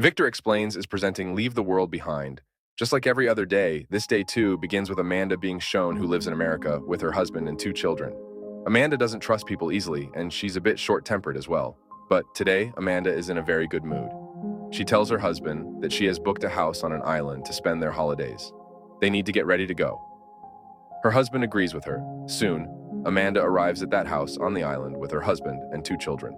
Victor Explains is presenting Leave the World Behind. Just like every other day, this day too begins with Amanda being shown who lives in America with her husband and two children. Amanda doesn't trust people easily, and she's a bit short-tempered as well. But today, Amanda is in a very good mood. She tells her husband that she has booked a house on an island to spend their holidays. They need to get ready to go. Her husband agrees with her. Soon, Amanda arrives at that house on the island with her husband and two children.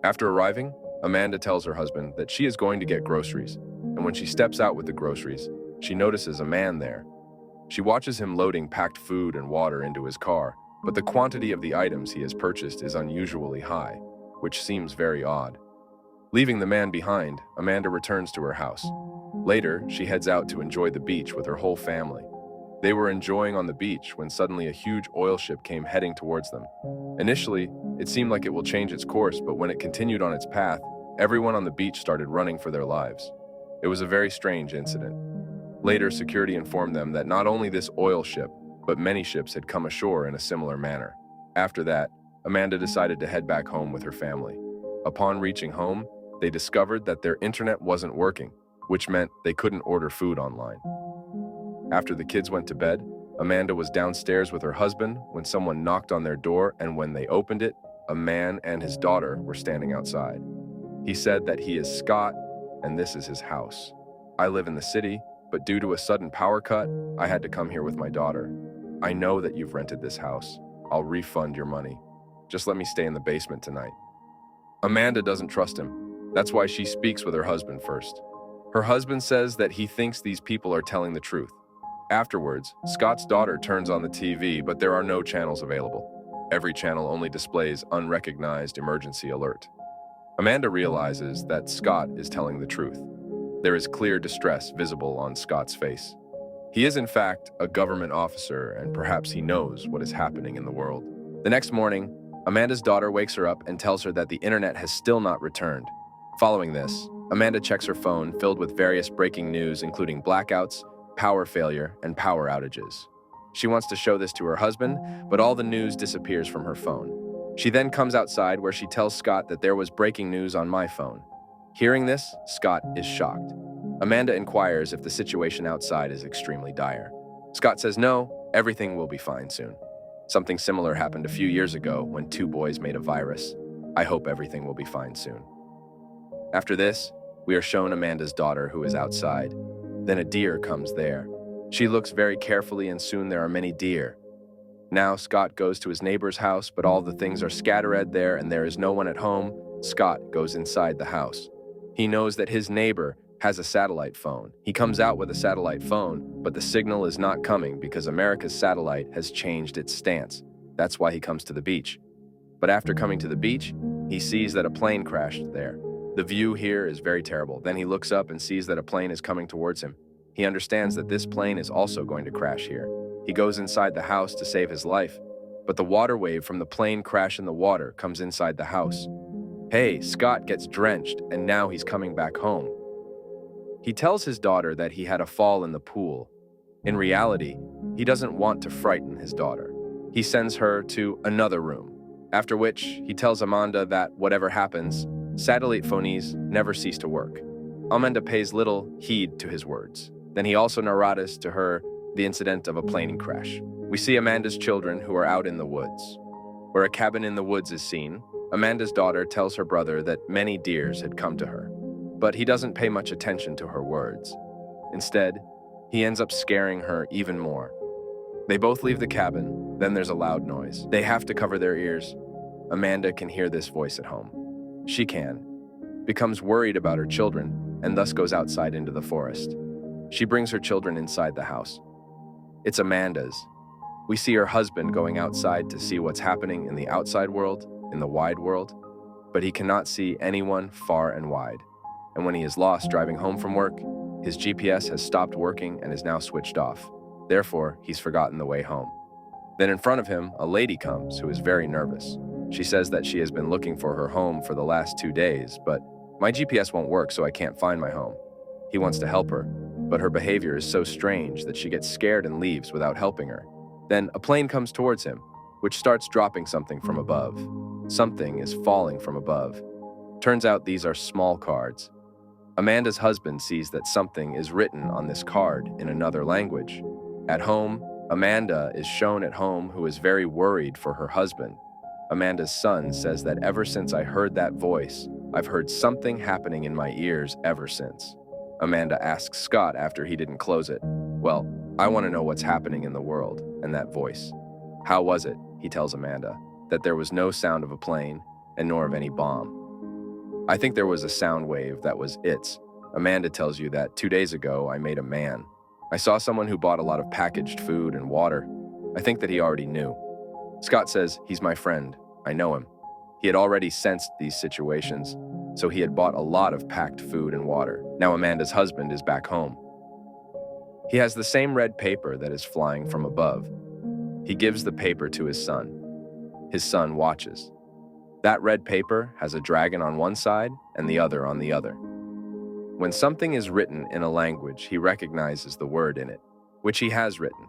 After arriving, Amanda tells her husband that she is going to get groceries, and when she steps out with the groceries, she notices a man there. She watches him loading packed food and water into his car, but the quantity of the items he has purchased is unusually high, which seems very odd. Leaving the man behind, Amanda returns to her house. Later, she heads out to enjoy the beach with her whole family. They were enjoying on the beach when suddenly a huge oil ship came heading towards them. Initially, it seemed like it will change its course, but when it continued on its path, everyone on the beach started running for their lives. It was a very strange incident. Later, security informed them that not only this oil ship, but many ships had come ashore in a similar manner. After that, Amanda decided to head back home with her family. Upon reaching home, they discovered that their internet wasn't working, which meant they couldn't order food online. After the kids went to bed, Amanda was downstairs with her husband when someone knocked on their door, and when they opened it, a man and his daughter were standing outside. He said that he is Scott, and this is his house. I live in the city, but due to a sudden power cut, I had to come here with my daughter. I know that you've rented this house. I'll refund your money. Just let me stay in the basement tonight. Amanda doesn't trust him. That's why she speaks with her husband first. Her husband says that he thinks these people are telling the truth. Afterwards, Scott's daughter turns on the TV, but there are no channels available. Every channel only displays unrecognized emergency alert. Amanda realizes that Scott is telling the truth. There is clear distress visible on Scott's face. He is in fact a government officer, and perhaps he knows what is happening in the world. The next morning, Amanda's daughter wakes her up and tells her that the internet has still not returned. Following this, Amanda checks her phone filled with various breaking news, including blackouts, power failure, and power outages. She wants to show this to her husband, but all the news disappears from her phone. She then comes outside where she tells Scott that there was breaking news on my phone. Hearing this, Scott is shocked. Amanda inquires if the situation outside is extremely dire. Scott says no, everything will be fine soon. Something similar happened a few years ago when two boys made a virus. I hope everything will be fine soon. After this, we are shown Amanda's daughter who is outside. Then a deer comes there. She looks very carefully, and soon there are many deer. Now Scott goes to his neighbor's house, but all the things are scattered there and there is no one at home. Scott goes inside the house. He knows that his neighbor has a satellite phone. He comes out with a satellite phone, but the signal is not coming because America's satellite has changed its stance. That's why he comes to the beach. But after coming to the beach, he sees that a plane crashed there. The view here is very terrible. Then he looks up and sees that a plane is coming towards him. He understands that this plane is also going to crash here. He goes inside the house to save his life, but the water wave from the plane crash in the water comes inside the house. Hey, Scott gets drenched, and now he's coming back home. He tells his daughter that he had a fall in the pool. In reality, he doesn't want to frighten his daughter. He sends her to another room, after which he tells Amanda that whatever happens, satellite phonies never cease to work. Amanda pays little heed to his words. Then he also narrates to her the incident of a plane crash. We see Amanda's children who are out in the woods. Where a cabin in the woods is seen, Amanda's daughter tells her brother that many deers had come to her. But he doesn't pay much attention to her words. Instead, he ends up scaring her even more. They both leave the cabin, then there's a loud noise. They have to cover their ears. Amanda can hear this voice at home. She becomes worried about her children, and thus goes outside into the forest. She brings her children inside the house. It's Amanda's. We see her husband going outside to see what's happening in the outside world, in the wide world, but he cannot see anyone far and wide. And when he is lost driving home from work, his GPS has stopped working and is now switched off. Therefore, he's forgotten the way home. Then in front of him, a lady comes who is very nervous. She says that she has been looking for her home for the last 2 days, but my GPS won't work, so I can't find my home. He wants to help her, but her behavior is so strange that she gets scared and leaves without helping her. Then a plane comes towards him, which starts dropping something from above. Something is falling from above. Turns out these are small cards. Amanda's husband sees that something is written on this card in another language. At home, Amanda is shown at home who is very worried for her husband. Amanda's son says that ever since I heard that voice, I've heard something happening in my ears ever since. Amanda asks Scott after he didn't close it, "Well, I want to know what's happening in the world and that voice." "How was it?" he tells Amanda, "that there was no sound of a plane and nor of any bomb?" "I think there was a sound wave that was its." Amanda tells you that 2 days ago I made a man. I saw someone who bought a lot of packaged food and water. I think that he already knew. Scott says, "He's my friend. I know him." He had already sensed these situations, so he had bought a lot of packed food and water. Now Amanda's husband is back home. He has the same red paper that is flying from above. He gives the paper to his son. His son watches. That red paper has a dragon on one side and the other on the other. When something is written in a language, he recognizes the word in it, which he has written.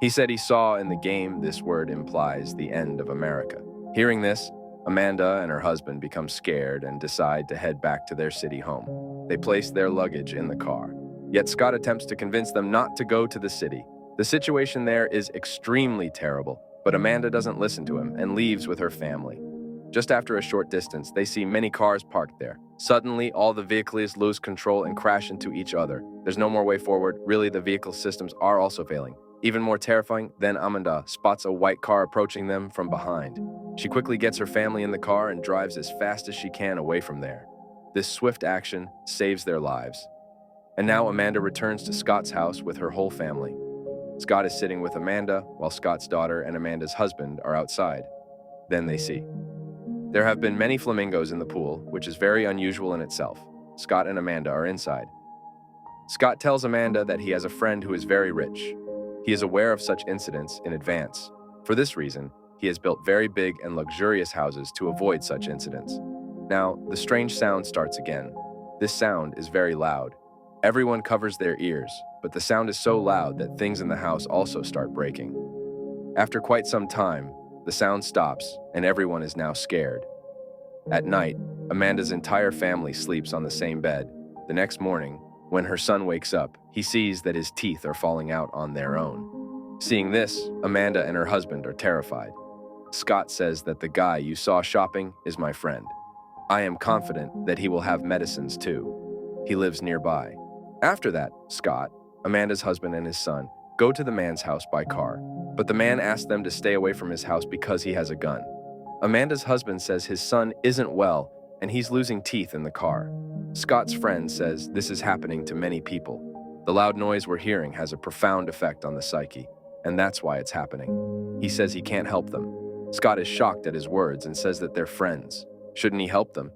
He said he saw in the game this word implies the end of America. Hearing this, Amanda and her husband become scared and decide to head back to their city home. They place their luggage in the car. Yet Scott attempts to convince them not to go to the city. The situation there is extremely terrible, but Amanda doesn't listen to him and leaves with her family. Just after a short distance, they see many cars parked there. Suddenly, all the vehicles lose control and crash into each other. There's no more way forward. Really, the vehicle systems are also failing. Even more terrifying, then Amanda spots a white car approaching them from behind. She quickly gets her family in the car and drives as fast as she can away from there. This swift action saves their lives. And now Amanda returns to Scott's house with her whole family. Scott is sitting with Amanda, while Scott's daughter and Amanda's husband are outside. Then they see. There have been many flamingos in the pool, which is very unusual in itself. Scott and Amanda are inside. Scott tells Amanda that he has a friend who is very rich. He is aware of such incidents in advance. For this reason, he has built very big and luxurious houses to avoid such incidents. Now, the strange sound starts again. This sound is very loud. Everyone covers their ears, but the sound is so loud that things in the house also start breaking. After quite some time, the sound stops, and everyone is now scared. At night, Amanda's entire family sleeps on the same bed. The next morning, when her son wakes up, he sees that his teeth are falling out on their own. Seeing this, Amanda and her husband are terrified. Scott says that the guy you saw shopping is my friend. I am confident that he will have medicines too. He lives nearby. After that, Scott, Amanda's husband and his son, go to the man's house by car, but the man asks them to stay away from his house because he has a gun. Amanda's husband says his son isn't well and he's losing teeth in the car. Scott's friend says this is happening to many people. The loud noise we're hearing has a profound effect on the psyche, and that's why it's happening. He says he can't help them. Scott is shocked at his words and says that they're friends. Shouldn't he help them?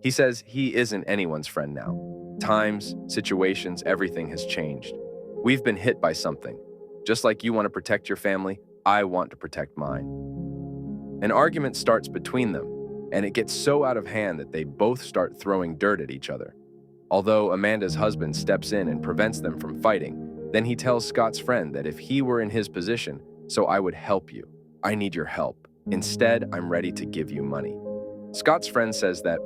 He says he isn't anyone's friend now. Times, situations, everything has changed. We've been hit by something. Just like you want to protect your family, I want to protect mine. An argument starts between them, and it gets so out of hand that they both start throwing dirt at each other. Although Amanda's husband steps in and prevents them from fighting, then he tells Scott's friend that if he were in his position, so I would help you. I need your help. Instead, I'm ready to give you money. Scott's friend says that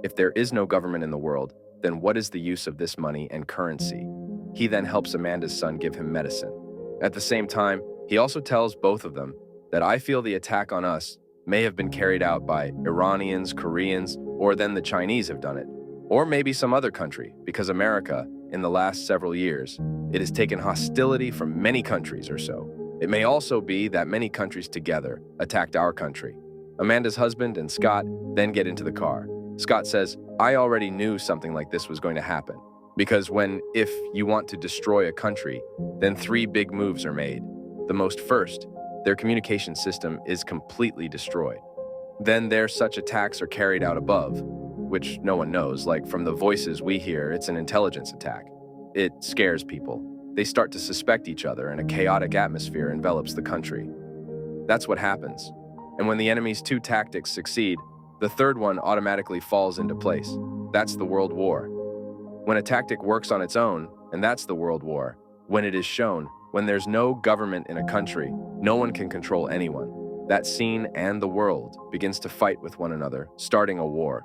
if there is no government in the world, then what is the use of this money and currency? He then helps Amanda's son give him medicine. At the same time, he also tells both of them that I feel the attack on us may have been carried out by Iranians, Koreans, or then the Chinese have done it. Or maybe some other country, because America, in the last several years, it has taken hostility from many countries or so. It may also be that many countries together attacked our country. Amanda's husband and Scott then get into the car. Scott says, I already knew something like this was going to happen. Because if you want to destroy a country, then 3 big moves are made. The most first, their communication system is completely destroyed. Then such attacks are carried out above, which no one knows, like from the voices we hear, it's an intelligence attack. It scares people. They start to suspect each other and a chaotic atmosphere envelops the country. That's what happens. And when the enemy's 2 tactics succeed, the third one automatically falls into place. That's the World War. When a tactic works on its own, and that's the World War, when it is shown, when there's no government in a country, no one can control anyone. That scene and the world begins to fight with one another, starting a war.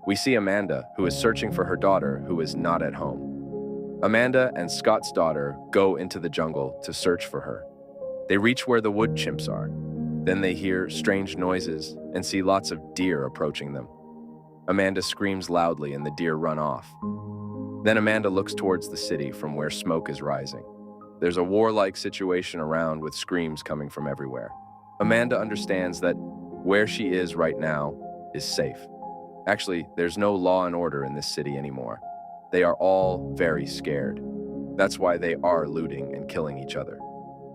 We see Amanda, who is searching for her daughter, who is not at home. Amanda and Scott's daughter go into the jungle to search for her. They reach where the wood chimps are. Then they hear strange noises and see lots of deer approaching them. Amanda screams loudly and the deer run off. Then Amanda looks towards the city from where smoke is rising. There's a warlike situation around with screams coming from everywhere. Amanda understands that where she is right now is safe. Actually, there's no law and order in this city anymore. They are all very scared. That's why they are looting and killing each other.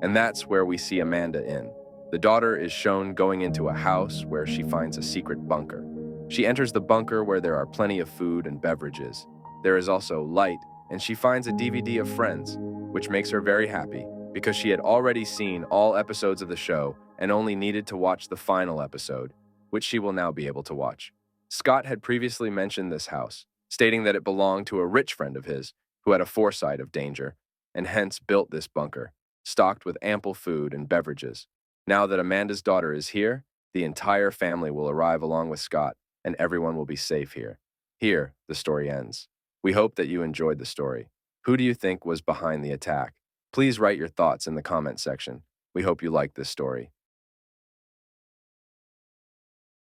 And that's where we see Amanda in. The daughter is shown going into a house where she finds a secret bunker. She enters the bunker where there are plenty of food and beverages. There is also light, and she finds a DVD of Friends, which makes her very happy because she had already seen all episodes of the show and only needed to watch the final episode, which she will now be able to watch. Scott had previously mentioned this house, stating that it belonged to a rich friend of his who had a foresight of danger and hence built this bunker, stocked with ample food and beverages. Now that Amanda's daughter is here, the entire family will arrive along with Scott and everyone will be safe here. Here, the story ends. We hope that you enjoyed the story. Who do you think was behind the attack? Please write your thoughts in the comment section. We hope you liked this story.